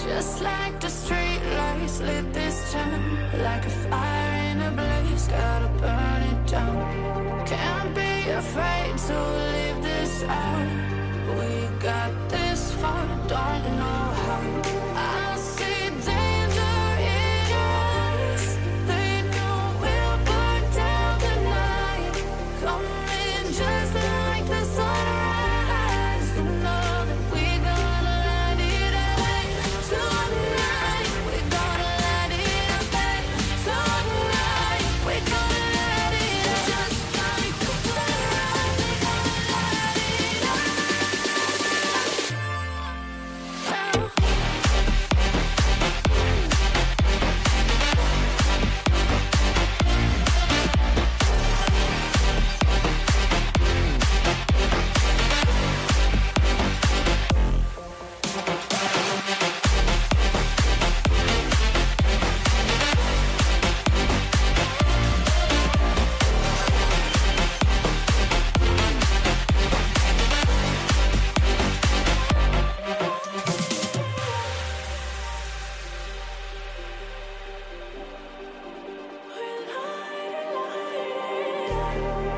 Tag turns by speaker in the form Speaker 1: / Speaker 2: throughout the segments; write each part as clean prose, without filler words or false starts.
Speaker 1: Just like the street lights lit this town, like a fire in a blaze, gotta burn it down. Can't be afraid to leave this out. We got this far, don't know how. I see danger in your eyes. They know we'll burn down the night. Coming just like the sunrise. You know that we gonna light it up tonight. We gonna light it up tonight. We gonna light it up just like the sunrise. We gonna light it up.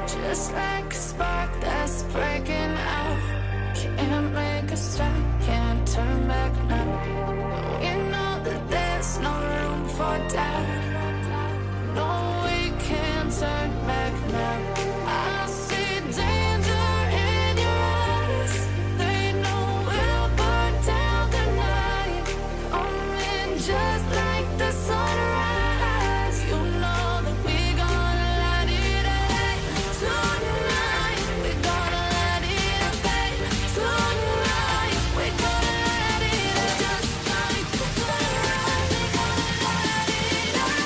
Speaker 1: Just like a spark that's breaking out. Can't make a stop, can't turn back now. We know that there's no room for doubt. No, we can't turn back now. I see danger in your eyes. They know we'll burn down the night. Coming just like the sunrise. You know that we gonna light it up tonight. We gonna light it up tonight. We gonna light it up just like the sunrise. We gonna light it up.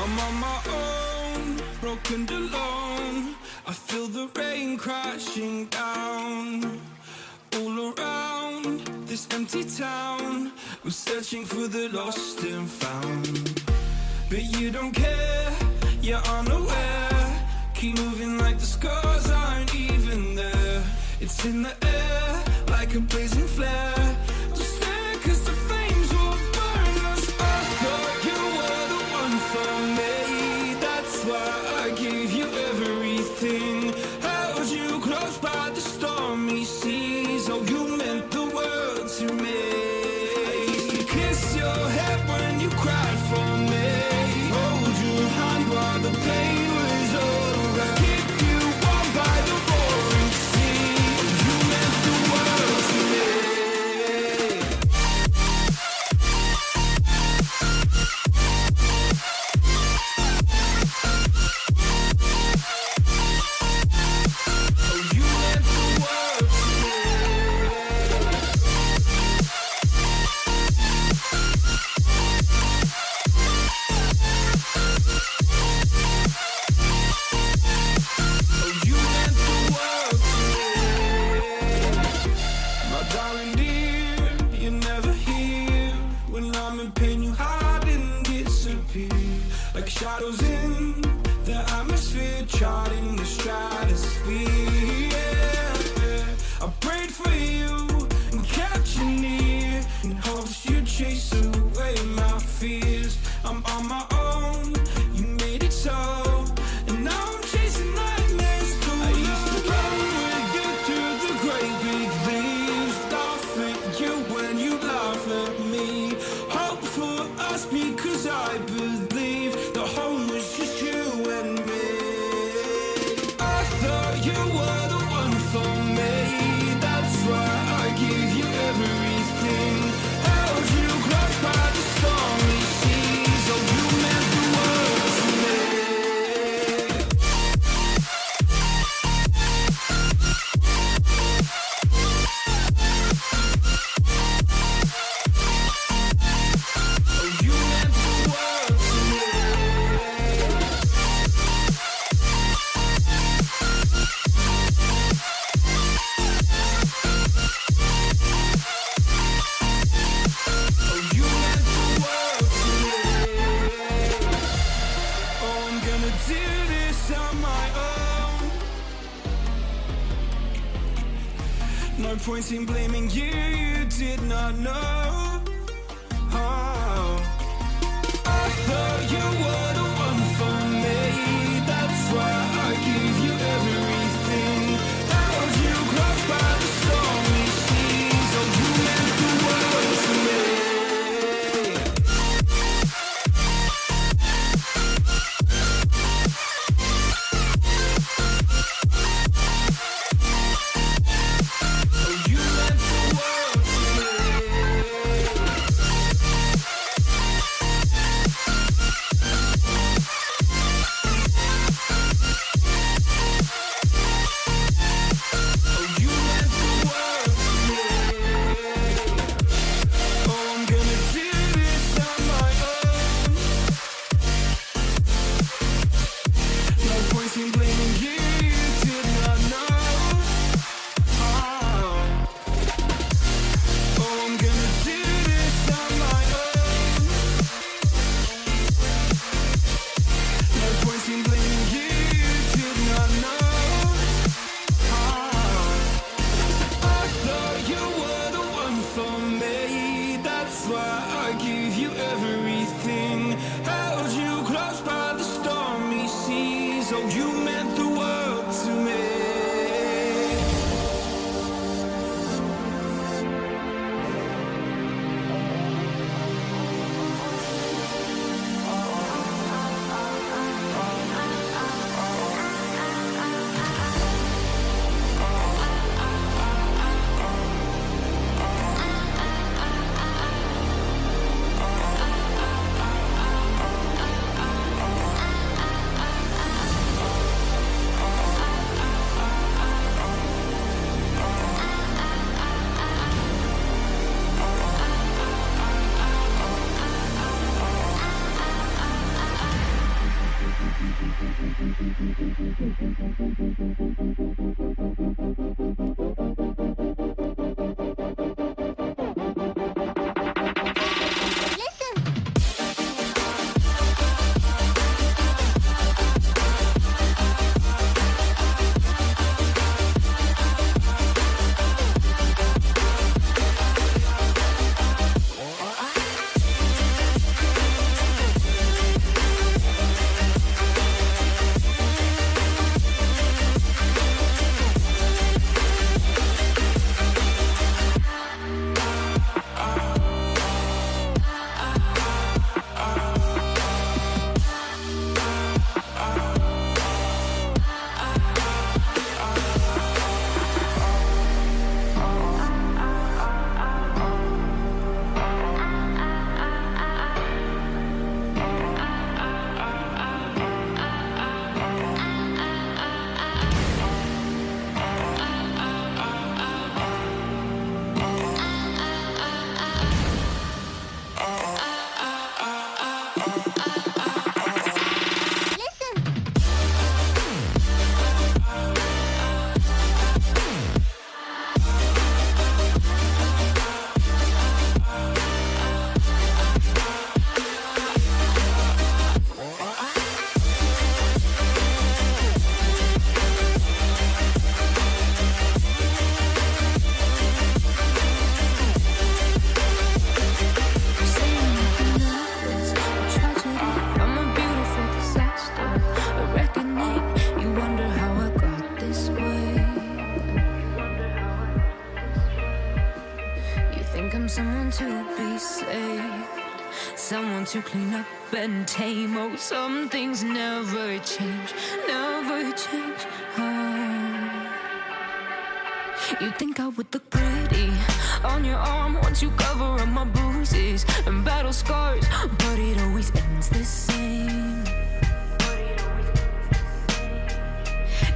Speaker 2: I'm on my own, broken and alone. I feel the rain crashing down all around this empty town. I'm searching for the lost and found, but you don't care, you're unaware. Keep moving like the scars aren't even there. It's in the air like a blazing flare. Just stare 'cause the flames will burn us. I thought you were the one for me. That's why I gave you everything. Held you close by the stormy seas. Oh, you meant the world to me. I used to kiss your head when you cried for me. Hold your hand while the pain was all around. Keep you warm by the roaring sea. You meant the world to me. Oh, you meant the world to me. Oh, you meant the world to me. My darling dear, you're never here. When I'm in pain, you hide and disappear. Like shadows in the atmosphere, charting the stratosphere. Yeah. I prayed for you and kept you near, in hopes you'd chase away my fears. I'm on my own, you made it so, and now I'm chasing nightmares through. I used to run with you through the great big leaves, laugh at you when you laugh at me. Hope for us because I believe the home was just you and me. No point in blaming you, you did not know. Oh. I thought you were the one for me, that's why I give you everything. Held you close by the stormy seas, oh you meant the world to me.
Speaker 1: Someone to be saved, someone to clean up and tame. Oh, some things never change, never change. Oh. You think I would look pretty on your arm once you cover up my bruises and battle scars, but it always ends the same.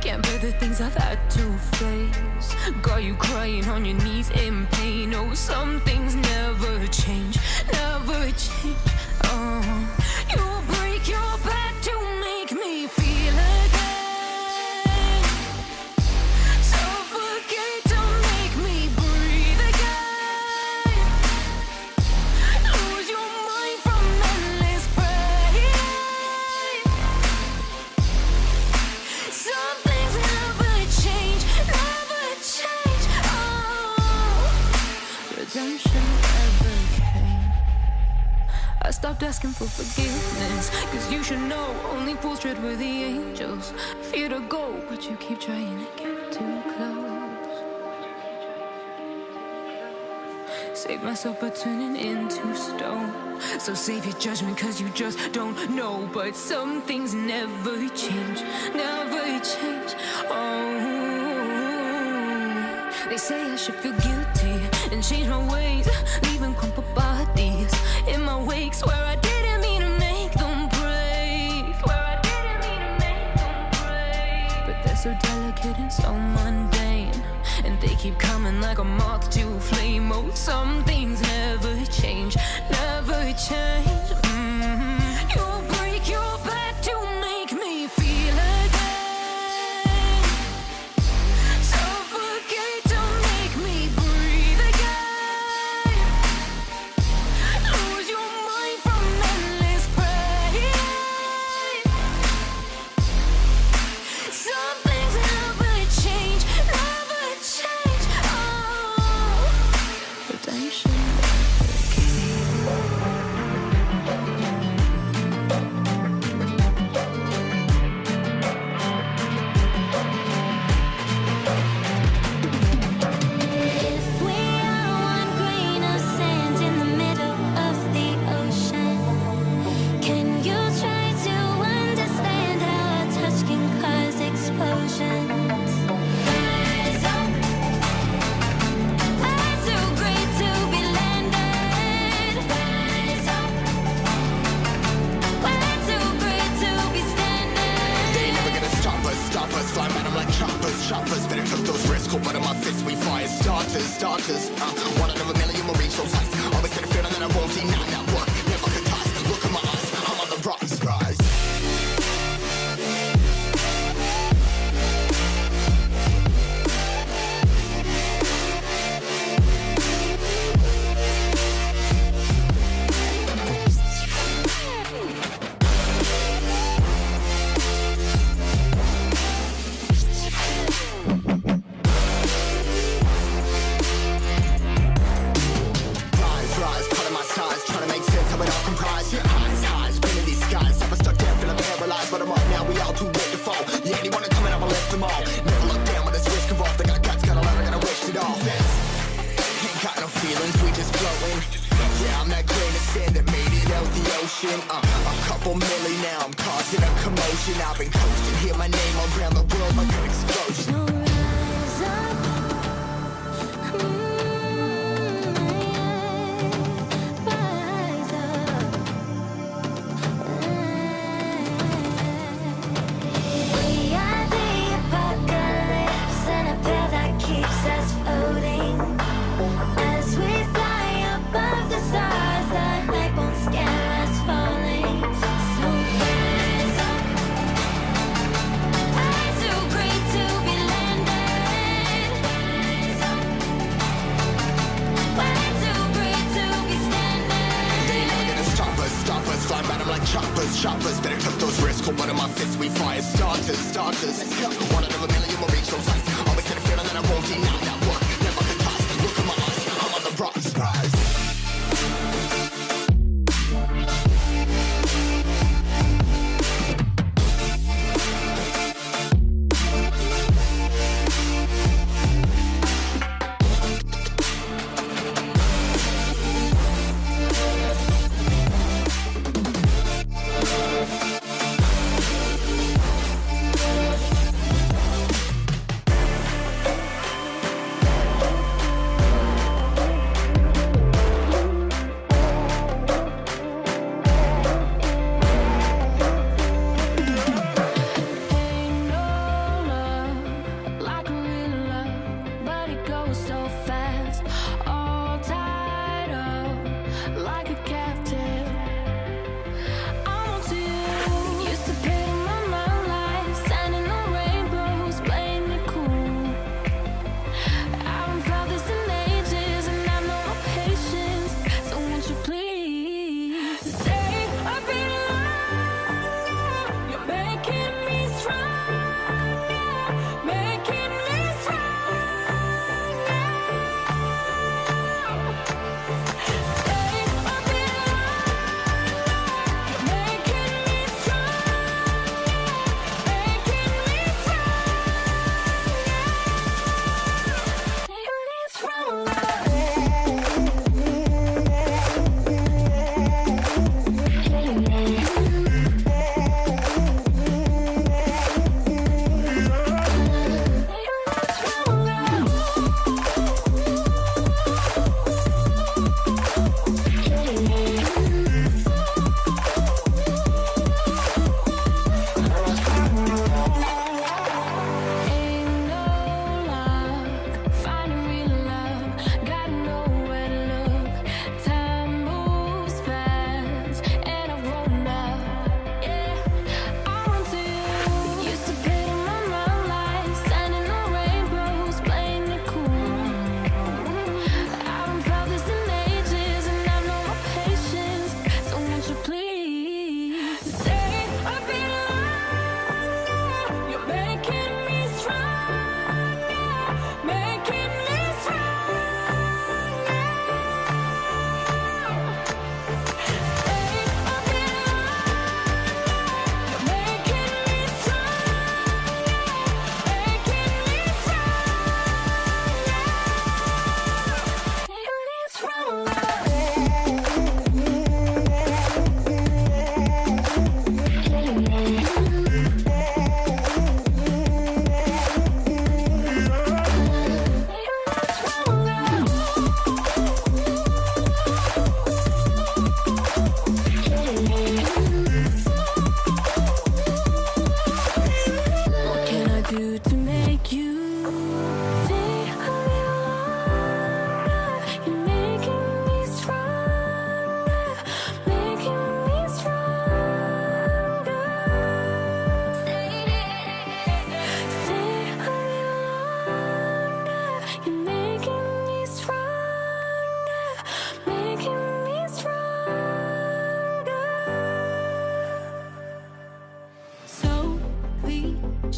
Speaker 1: Can't bear the things I've had to face. Got you crying on your knees in pain. Oh, some things never change, never change. Oh, you break your back to make me feel again. Suffocate to make me breathe again. Lose your mind from endless pain. Some things never change, never change. Oh. redemption ever came. I stopped asking for forgiveness, cause you should know only fools tread where the angels fear to go, but you keep trying to get too close. Save myself by turning into stone. So save your judgment cause you just don't know. But some things never change, never change. Oh, they say I should feel guilty and change my ways, leaving crumpled bodies in my wake. Swear I didn't mean to make them break. Swear I didn't mean to make them break. But they're so delicate and so mundane, and they keep coming like a moth to a flame. Oh, some things never change, never change. You'll break your back to make me feel again. Suffocate to make me breathe again. Lose your mind from endless pain. Some things never change, never change. Oh, redemption.
Speaker 3: Choppers, better cook those risks. Cold blood in my fists, we fire starters. One out of a million will reach those heights. Always had a feeling that I won't deny that work. Never could toss. Look in my eyes, I'm on the rise. A couple milli now, I'm causing a commotion. I've been coasting, hear my name around the world like an explosion.
Speaker 1: Rise up. Rise up. We are the apocalypse, and a pill that keeps us floating. As we fly above the stars, the night won't scare us falling. So rise up. I'm too great to be landed. Rise up. We're too great to be standing.
Speaker 3: They never gonna stop us. Fly by them like choppers. Better cook those risks. Cold blood in my fists, we fire starters. One out of a million will reach those heights. Always had a feeling that I won't deny that work. Never could toss. Look in my eyes, I'm on the rise.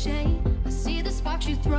Speaker 1: chain. I see the sparks you throw.